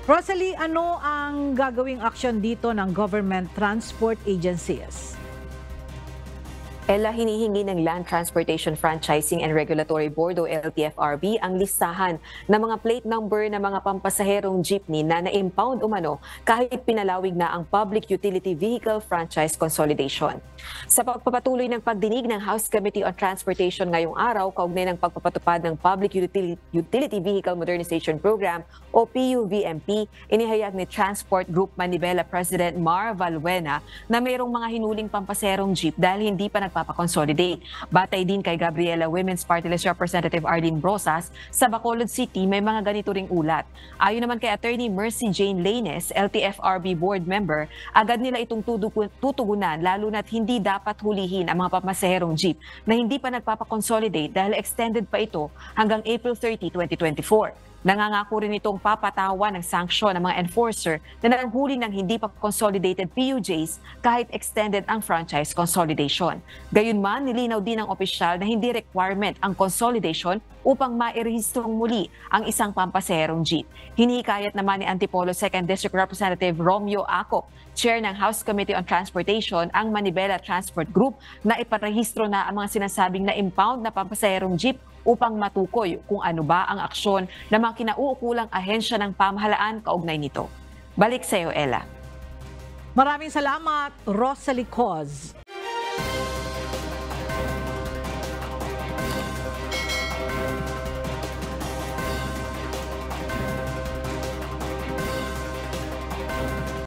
Rosalie, ano ang gagawing aksyon dito ng government transport agencies? Ella, hinihingi ng Land Transportation Franchising and Regulatory Board o LTFRB ang listahan ng mga plate number ng mga pampasaherong jeepney na na-impound umano kahit pinalawig na ang Public Utility Vehicle Franchise Consolidation. Sa pagpapatuloy ng pagdinig ng House Committee on Transportation ngayong araw kaugnay ng pagpapatupad ng Public Utility Vehicle Modernization Program o PUVMP, inihayag ni Transport Group Manibela President Mar Valbuena na mayroong mga hinuling pampasaherong jeep dahil hindi pa nagpapakonsolidate. Batay din kay Gabriela Women's Party List Representative Arlene Brosas, sa Bacolod City may mga ganito ring ulat. Ayon naman kay Attorney Mercy Jane Laines, LTFRB board member, agad nila itong tutugunan lalo na't hindi dapat hulihin ang mga pampasaherong jeep na hindi pa nagpapakonsolidate dahil extended pa ito hanggang April 30, 2024. Nangangako rin itong papatawan ng sanksyon ng mga enforcer na nanghuli ng hindi pa consolidated PUJs kahit extended ang franchise consolidation. Gayunman, nilinaw din ng opisyal na hindi requirement ang consolidation upang mairehistrong muli ang isang pampasaherong jeep. Hinihikayat naman ni Antipolo 2nd District Representative Romeo Acop, Chair ng House Committee on Transportation, ang Manibela Transport Group na iparehistro na ang mga sinasabing na impound na pampasaherong jeep upang matukoy kung ano ba ang aksyon ng mga kinauukulang ahensya ng pamahalaan kaugnay nito. Balik sa iyo, Ella. Maraming salamat, Rosalie Coz.